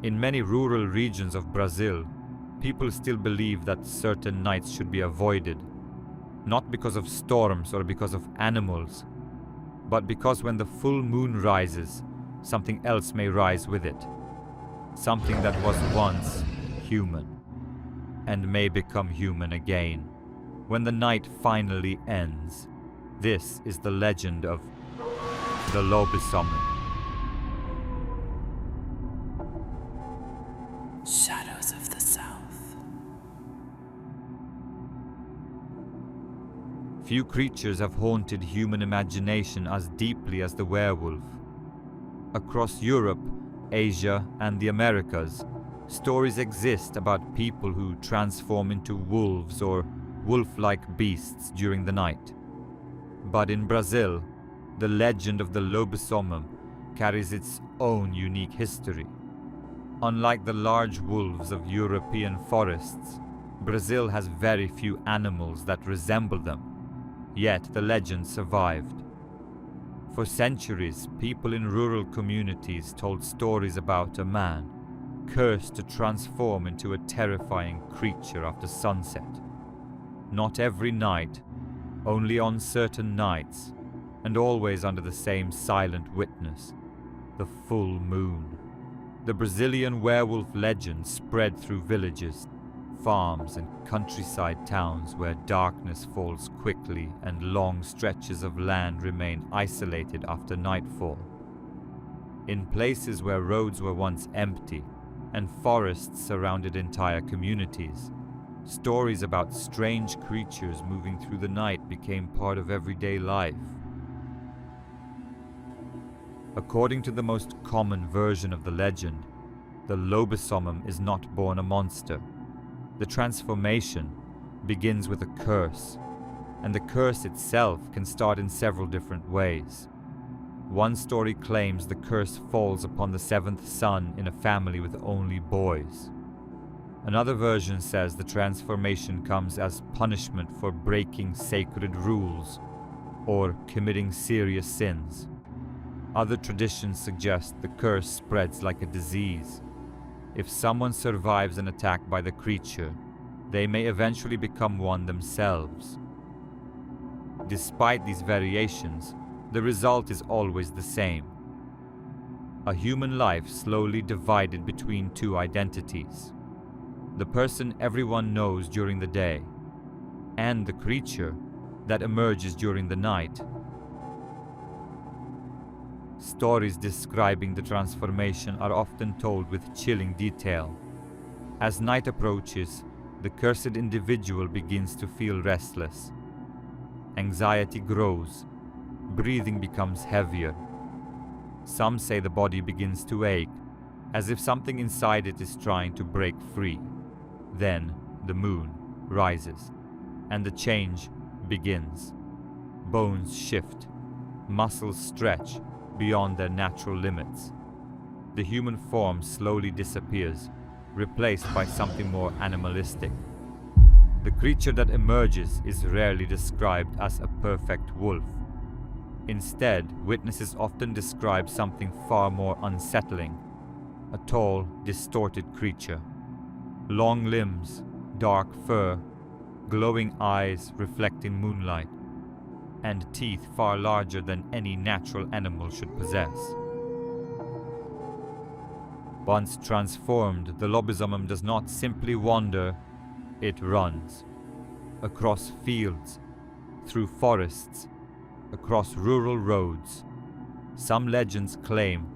In many rural regions of Brazil, people still believe that certain nights should be avoided, not because of storms or because of animals, but because when the full moon rises, something else may rise with it, something that was once human, and may become human again when the night finally ends. This is the legend of the Lobisomem. Shadows of the South. Few creatures have haunted human imagination as deeply as the werewolf. Across Europe, Asia, and the Americas, stories exist about people who transform into wolves or wolf-like beasts during the night. But in Brazil, the legend of the Lobisomem carries its own unique history. Unlike the large wolves of European forests, Brazil has very few animals that resemble them, yet the legend survived. For centuries, people in rural communities told stories about a man cursed to transform into a terrifying creature after sunset. Not every night, only on certain nights, and always under the same silent witness, the full moon. The Brazilian werewolf legend spread through villages, farms, and countryside towns where darkness falls quickly and long stretches of land remain isolated after nightfall. In places where roads were once empty and forests surrounded entire communities, stories about strange creatures moving through the night became part of everyday life. According to the most common version of the legend, the Lobisomem is not born a monster. The transformation begins with a curse, and the curse itself can start in several different ways. One story claims the curse falls upon the seventh son in a family with only boys. Another version says the transformation comes as punishment for breaking sacred rules or committing serious sins. Other traditions suggest the curse spreads like a disease. If someone survives an attack by the creature, they may eventually become one themselves. Despite these variations, the result is always the same. A human life slowly divided between two identities. The person everyone knows during the day, and the creature that emerges during the night. Stories describing the transformation are often told with chilling detail. As night approaches, the cursed individual begins to feel restless. Anxiety grows, breathing becomes heavier. Some say the body begins to ache, as if something inside it is trying to break free. Then the moon rises, and the change begins. Bones shift, muscles stretch beyond their natural limits. The human form slowly disappears, replaced by something more animalistic. The creature that emerges is rarely described as a perfect wolf. Instead, witnesses often describe something far more unsettling: a tall, distorted creature. Long limbs, dark fur, glowing eyes reflecting moonlight, and teeth far larger than any natural animal should possess. Once transformed, the Lobisomem does not simply wander, it runs. Across fields, through forests, across rural roads. Some legends claim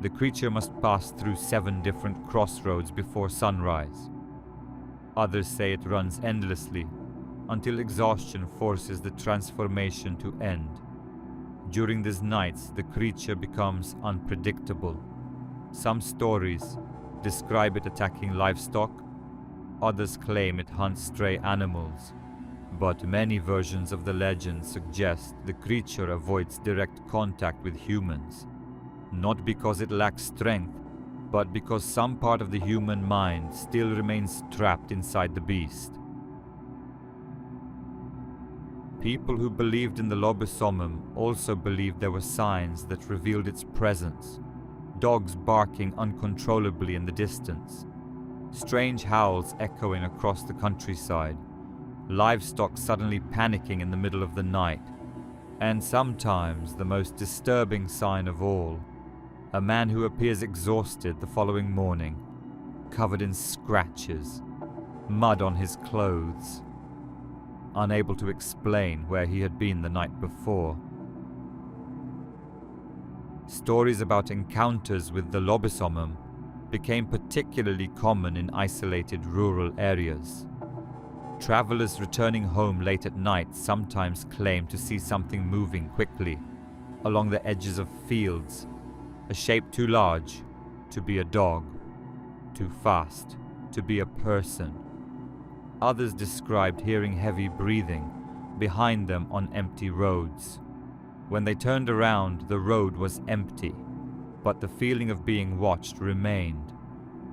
the creature must pass through 7 different crossroads before sunrise. Others say it runs endlessly, until exhaustion forces the transformation to end. During these nights, the creature becomes unpredictable. Some stories describe it attacking livestock, others claim it hunts stray animals, but many versions of the legend suggest the creature avoids direct contact with humans, not because it lacks strength, but because some part of the human mind still remains trapped inside the beast. People who believed in the Lobisomem also believed there were signs that revealed its presence. dogs barking uncontrollably in the distance, strange howls echoing across the countryside, livestock suddenly panicking in the middle of the night, and sometimes the most disturbing sign of all, a man who appears exhausted the following morning, covered in scratches, mud on his clothes, unable to explain where he had been the night before. Stories about encounters with the Lobisomem became particularly common in isolated rural areas. Travelers returning home late at night sometimes claimed to see something moving quickly along the edges of fields, a shape too large to be a dog, too fast to be a person. Others described hearing heavy breathing behind them on empty roads. When they turned around, the road was empty, but the feeling of being watched remained.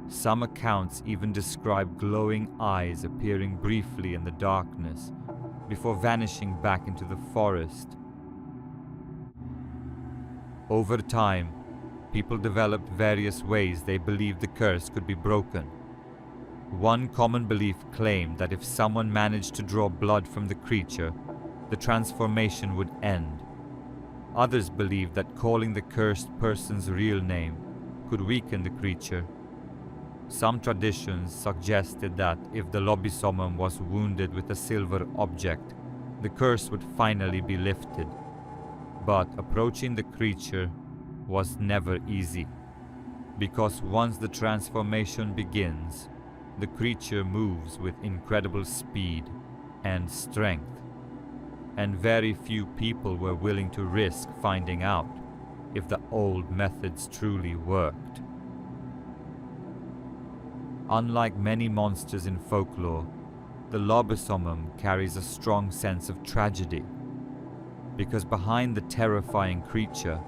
Some accounts even describe glowing eyes appearing briefly in the darkness before vanishing back into the forest. Over time, people developed various ways they believed the curse could be broken. One common belief claimed that if someone managed to draw blood from the creature, the transformation would end. Others believed that calling the cursed person's real name could weaken the creature. Some traditions suggested that if the Lobisomem was wounded with a silver object, the curse would finally be lifted. But approaching the creature was never easy, because once the transformation begins, the creature moves with incredible speed and strength, and very few people were willing to risk finding out if the old methods truly worked. Unlike many monsters in folklore, the Lobisomem carries a strong sense of tragedy, because behind the terrifying creature,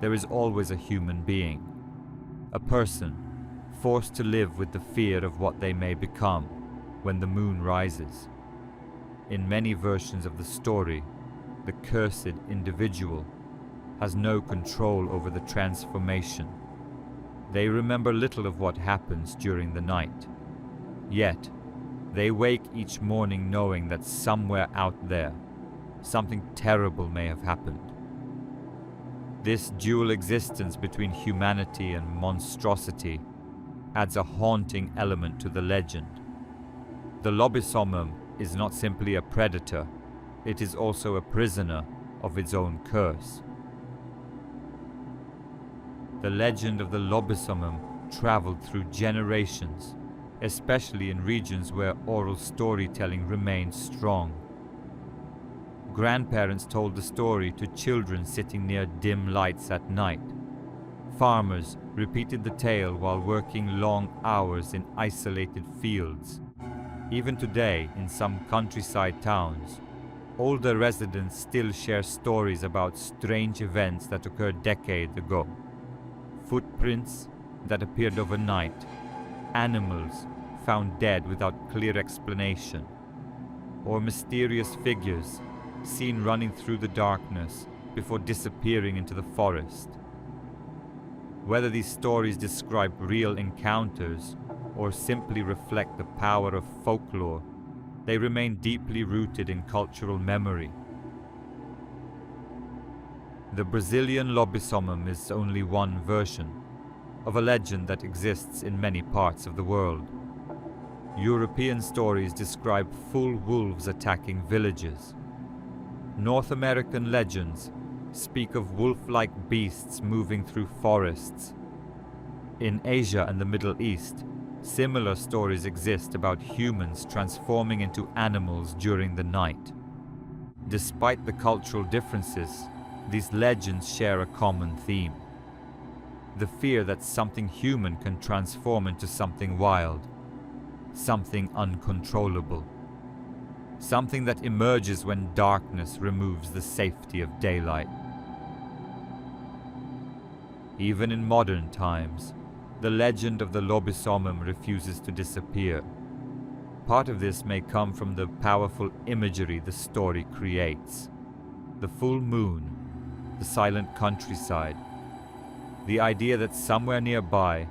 there is always a human being, a person forced to live with the fear of what they may become when the moon rises. In many versions of the story, the cursed individual has no control over the transformation. They remember little of what happens during the night. Yet, they wake each morning knowing that somewhere out there, something terrible may have happened. This dual existence between humanity and monstrosity adds a haunting element to the legend. The Lobisomem is not simply a predator, it is also a prisoner of its own curse. The legend of the Lobisomem traveled through generations, especially in regions where oral storytelling remained strong. Grandparents told the story to children sitting near dim lights at night. Farmers repeated the tale while working long hours in isolated fields. Even today, in some countryside towns, older residents still share stories about strange events that occurred decades ago. Footprints that appeared overnight, animals found dead without clear explanation, or mysterious figures seen running through the darkness before disappearing into the forest. Whether these stories describe real encounters or simply reflect the power of folklore, they remain deeply rooted in cultural memory. The Brazilian Lobisomem is only one version of a legend that exists in many parts of the world. European stories describe full wolves attacking villages. North American legends speak of wolf-like beasts moving through forests. In Asia and the Middle East, similar stories exist about humans transforming into animals during the night. Despite the cultural differences, these legends share a common theme: the fear that something human can transform into something wild, something uncontrollable, something that emerges when darkness removes the safety of daylight. Even in modern times, the legend of the Lobisomem refuses to disappear. Part of this may come from the powerful imagery the story creates. The full moon, the silent countryside, The idea that somewhere nearby,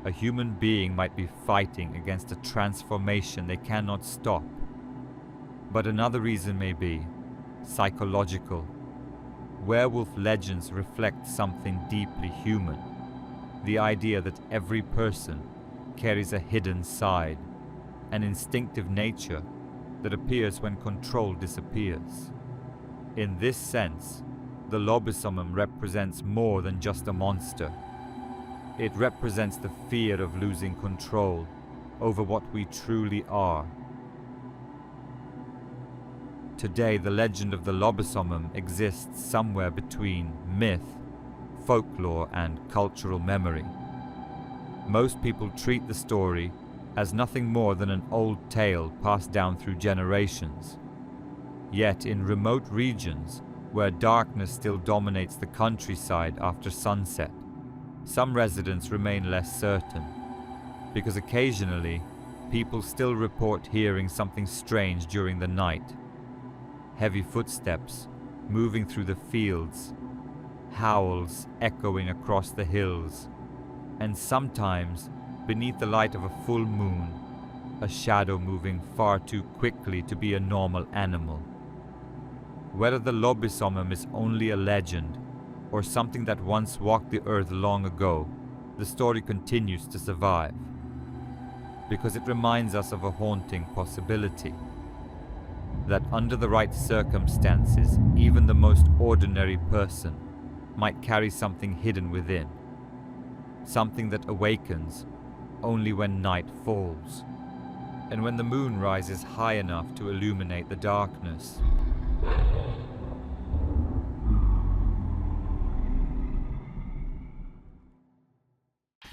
a human being might be fighting against a transformation they cannot stop. But another reason may be psychological. Werewolf legends reflect something deeply human. The idea that every person carries a hidden side, an instinctive nature that appears when control disappears. In this sense, the Lobisomem represents more than just a monster. It represents the fear of losing control over what we truly are. Today, the legend of the Lobisomem exists somewhere between myth, folklore, and cultural memory. Most people treat the story as nothing more than an old tale passed down through generations. Yet in remote regions, where darkness still dominates the countryside after sunset, some residents remain less certain, because occasionally people still report hearing something strange during the night. Heavy footsteps moving through the fields, howls echoing across the hills, and sometimes, beneath the light of a full moon, a shadow moving far too quickly to be a normal animal. Whether the Lobisomem is only a legend, or something that once walked the earth long ago, the story continues to survive, because it reminds us of a haunting possibility. That under the right circumstances, even the most ordinary person might carry something hidden within, something that awakens only when night falls, and when the moon rises high enough to illuminate the darkness.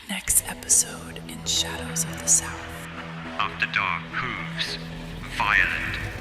Next episode in Shadows of the South. After dark hooves, violent